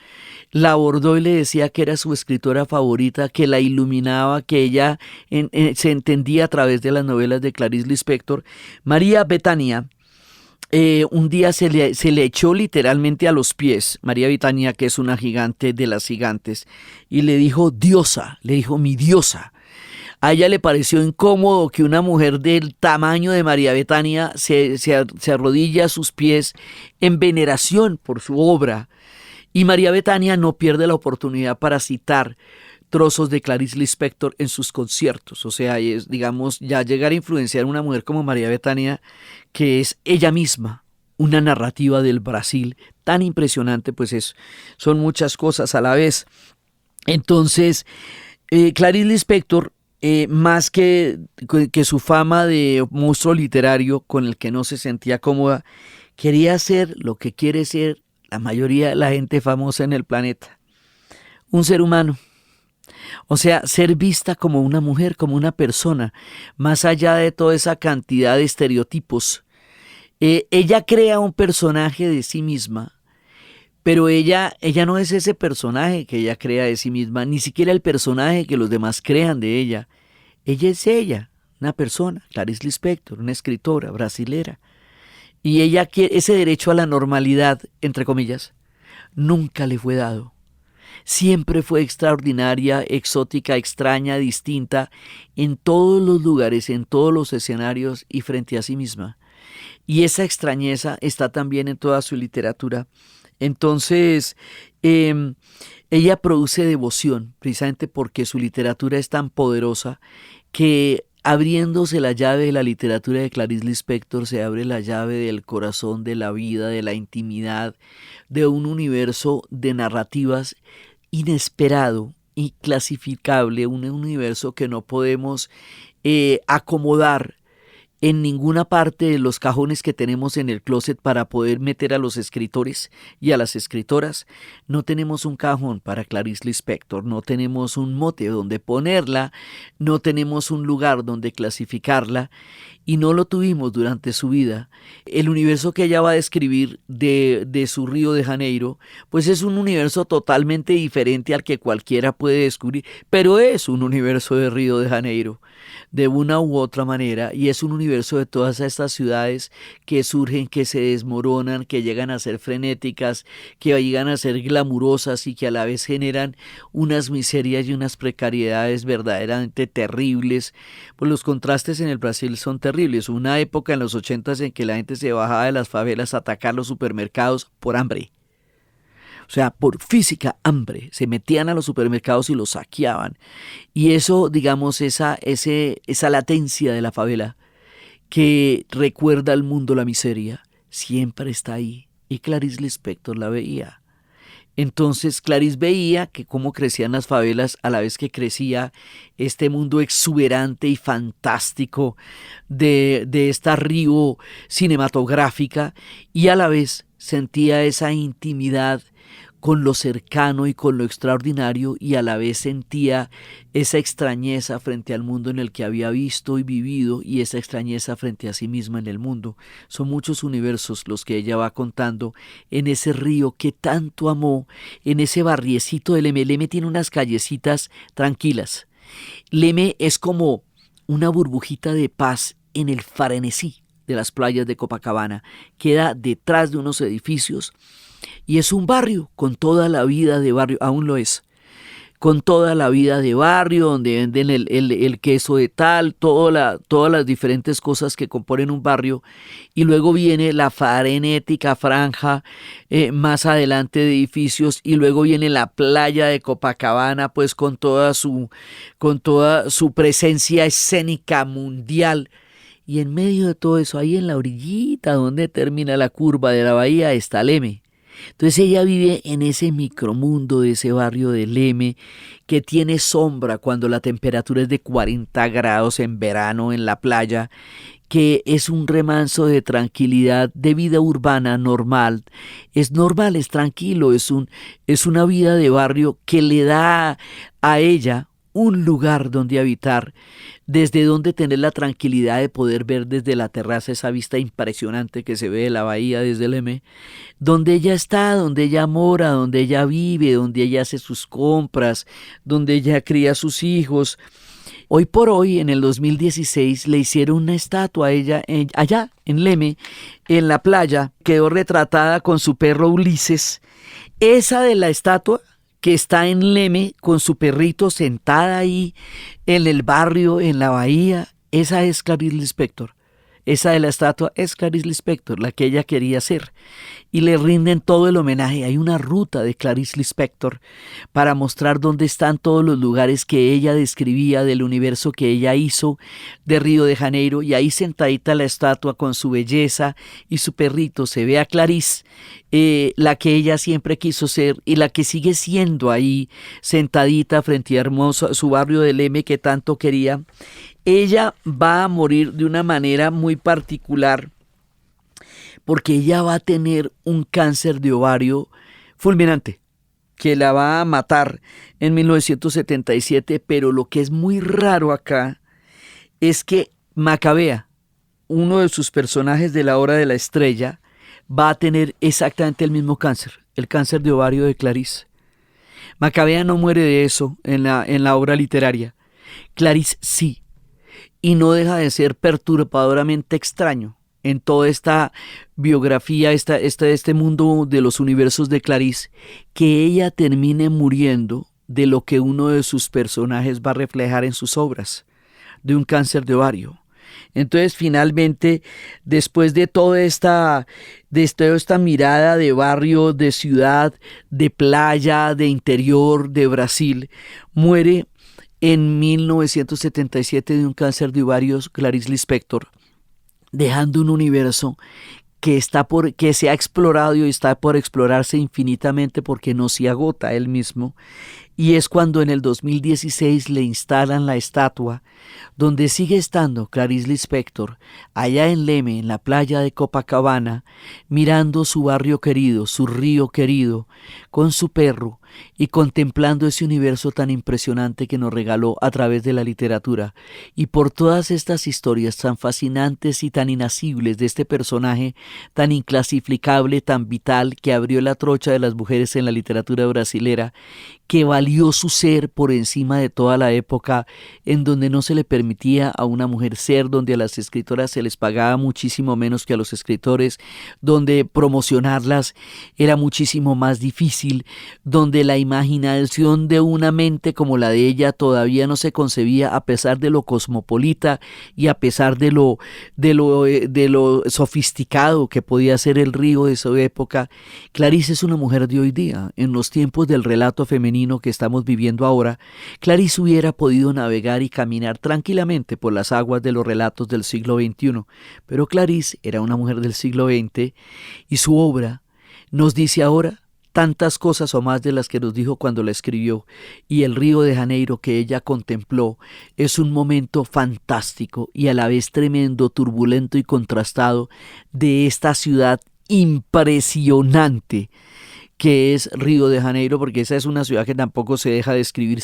la abordó y le decía que era su escritora favorita, que la iluminaba, que ella se entendía a través de las novelas de Clarice Lispector. María Betania. Un día se le echó literalmente a los pies, María Betania, que es una gigante de las gigantes, y le dijo diosa, le dijo mi diosa. A ella le pareció incómodo que una mujer del tamaño de María Betania se arrodille a sus pies en veneración por su obra. Y María Betania no pierde la oportunidad para citar trozos de Clarice Lispector en sus conciertos. O sea, es, digamos, ya llegar a influenciar a una mujer como María Betania, que es ella misma una narrativa del Brasil tan impresionante, pues son muchas cosas a la vez. Entonces, Clarice Lispector, más que su fama de monstruo literario con el que no se sentía cómoda, quería ser lo que quiere ser la mayoría de la gente famosa en el planeta, un ser humano. O sea, ser vista como una mujer, como una persona, más allá de toda esa cantidad de estereotipos. Ella crea un personaje de sí misma, pero ella no es ese personaje que ella crea de sí misma, ni siquiera el personaje que los demás crean de ella. Ella es ella, una persona, Clarice Lispector, una escritora brasilera. Y ella quiere ese derecho a la normalidad, entre comillas, nunca le fue dado. Siempre fue extraordinaria, exótica, extraña, distinta, en todos los lugares, en todos los escenarios y frente a sí misma. Y esa extrañeza está también en toda su literatura. Entonces, ella produce devoción, precisamente porque su literatura es tan poderosa que abriéndose la llave de la literatura de Clarice Lispector se abre la llave del corazón, de la vida, de la intimidad, de un universo de narrativas inesperado, inclasificable, un universo que no podemos acomodar en ninguna parte de los cajones que tenemos en el closet para poder meter a los escritores y a las escritoras. No tenemos un cajón para Clarice Lispector, no tenemos un mote donde ponerla, no tenemos un lugar donde clasificarla y no lo tuvimos durante su vida. El universo que ella va a describir de su Río de Janeiro, pues es un universo totalmente diferente al que cualquiera puede descubrir, pero es un universo de Río de Janeiro, de una u otra manera, y es un universo de todas estas ciudades que surgen, que se desmoronan, que llegan a ser frenéticas, que llegan a ser glamurosas y que a la vez generan unas miserias y unas precariedades verdaderamente terribles. Pues los contrastes en el Brasil son terribles. Una época en los 80s en que la gente se bajaba de las favelas a atacar los supermercados por hambre. O sea, por física hambre, se metían a los supermercados y los saqueaban. Y eso, digamos, esa latencia de la favela que recuerda al mundo la miseria, siempre está ahí. Y Clarice Lispector la veía. Entonces Clarice veía que cómo crecían las favelas a la vez que crecía este mundo exuberante y fantástico de esta Río cinematográfica, y a la vez sentía esa intimidad con lo cercano y con lo extraordinario, y a la vez sentía esa extrañeza frente al mundo en el que había visto y vivido, y esa extrañeza frente a sí misma en el mundo. Son muchos universos los que ella va contando en ese río que tanto amó, en ese barriecito de Leme. Leme tiene unas callecitas tranquilas. Leme es como una burbujita de paz en el frenesí de las playas de Copacabana. Queda detrás de unos edificios y es un barrio con toda la vida de barrio, aún lo es, con toda la vida de barrio, donde venden el queso de tal, todas las diferentes cosas que componen un barrio, y luego viene la frenética franja más adelante de edificios, y luego viene la playa de Copacabana, pues con toda su presencia escénica mundial. Y en medio de todo eso, ahí en la orillita donde termina la curva de la bahía, está Leme. Entonces ella vive en ese micromundo de ese barrio de Leme, que tiene sombra cuando la temperatura es de 40 grados en verano en la playa, que es un remanso de tranquilidad, de vida urbana normal. Es normal, es tranquilo, es una vida de barrio que le da a ella un lugar donde habitar, desde donde tener la tranquilidad de poder ver desde la terraza esa vista impresionante que se ve de la bahía desde Leme, donde ella está, donde ella mora, donde ella vive, donde ella hace sus compras, donde ella cría a sus hijos. Hoy por hoy, en el 2016, le hicieron una estatua a ella allá en Leme, en la playa. Quedó retratada con su perro Ulises. Esa de la estatua que está en Leme con su perrito sentada ahí en el barrio, en la bahía, esa es Clarice Lispector. Esa de la estatua es Clarice Lispector, la que ella quería ser. Y le rinden todo el homenaje. Hay una ruta de Clarice Lispector para mostrar dónde están todos los lugares que ella describía del universo que ella hizo de Río de Janeiro. Y ahí sentadita la estatua con su belleza y su perrito. Se ve a Clarice, la que ella siempre quiso ser y la que sigue siendo ahí sentadita frente a hermoso, su barrio de Leme que tanto quería. Ella va a morir de una manera muy particular porque ella va a tener un cáncer de ovario fulminante que la va a matar en 1977, pero lo que es muy raro acá es que Macabea, uno de sus personajes de la Hora de la Estrella, va a tener exactamente el mismo cáncer, el cáncer de ovario de Clarice. Macabea no muere de eso en la obra literaria, Clarice sí. Y no deja de ser perturbadoramente extraño en toda esta biografía, este mundo de los universos de Clarice, que ella termine muriendo de lo que uno de sus personajes va a reflejar en sus obras, de un cáncer de ovario. Entonces, finalmente, después de toda esta mirada de barrio, de ciudad, de playa, de interior de Brasil, muere en 1977 de un cáncer de ovarios Clarice Lispector, dejando un universo que se ha explorado y está por explorarse infinitamente porque no se agota él mismo. Y es cuando en el 2016 le instalan la estatua donde sigue estando Clarice Lispector, allá en Leme, en la playa de Copacabana, mirando su barrio querido, su río querido, con su perro y contemplando ese universo tan impresionante que nos regaló a través de la literatura. Y por todas estas historias tan fascinantes y tan inasibles de este personaje tan inclasificable, tan vital, que abrió la trocha de las mujeres en la literatura brasilera, que valió su ser por encima de toda la época en donde no se le permitía a una mujer ser, donde a las escritoras se les pagaba muchísimo menos que a los escritores, donde promocionarlas era muchísimo más difícil, donde la imaginación de una mente como la de ella todavía no se concebía, a pesar de lo cosmopolita y a pesar de lo sofisticado que podía ser el río de su época. Clarice es una mujer de hoy día. En los tiempos del relato femenino que estamos viviendo ahora, Clarice hubiera podido navegar y caminar tranquilamente por las aguas de los relatos del siglo XXI, pero Clarice era una mujer del siglo XX y su obra nos dice ahora tantas cosas o más de las que nos dijo cuando la escribió, y el Río de Janeiro que ella contempló es un momento fantástico y a la vez tremendo, turbulento y contrastado de esta ciudad impresionante que es Río de Janeiro, porque esa es una ciudad que tampoco se deja describir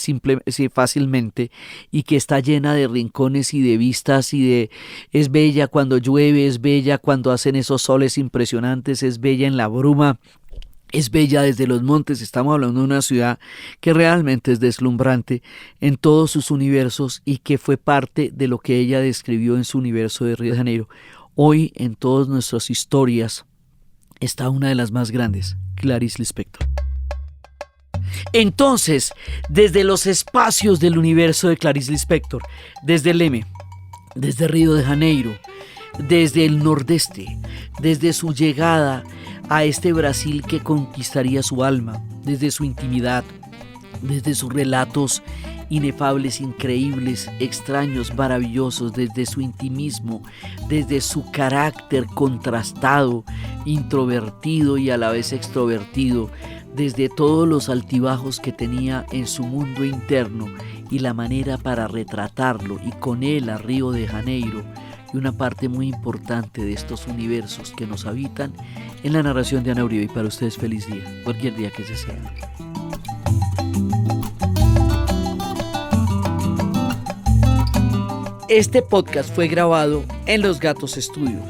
fácilmente y que está llena de rincones y de vistas es bella cuando llueve, es bella cuando hacen esos soles impresionantes, es bella en la bruma, es bella desde los montes. Estamos hablando de una ciudad que realmente es deslumbrante en todos sus universos y que fue parte de lo que ella describió en su universo de Río de Janeiro. Hoy en todas nuestras historias está una de las más grandes, Clarice Lispector. Entonces, desde los espacios del universo de Clarice Lispector, desde Leme, desde Río de Janeiro, desde el nordeste, desde su llegada a este Brasil que conquistaría su alma, desde su intimidad, desde sus relatos inefables, increíbles, extraños, maravillosos, desde su intimismo, desde su carácter contrastado, introvertido y a la vez extrovertido, desde todos los altibajos que tenía en su mundo interno y la manera para retratarlo, y con él a Río de Janeiro, y una parte muy importante de estos universos que nos habitan, en la narración de Ana Uribe. Y para ustedes feliz día, cualquier día que se sea. Este podcast fue grabado en Los Gatos Studios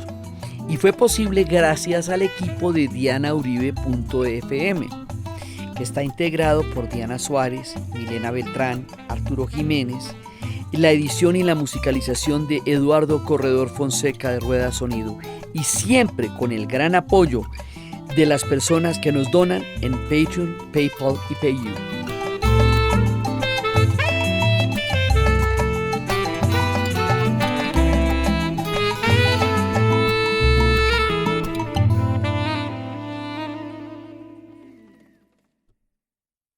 y fue posible gracias al equipo de dianauribe.fm, que está integrado por Diana Suárez, Milena Beltrán, Arturo Jiménez, y la edición y la musicalización de Eduardo Corredor Fonseca de Rueda Sonido, y siempre con el gran apoyo de las personas que nos donan en Patreon, PayPal y PayU.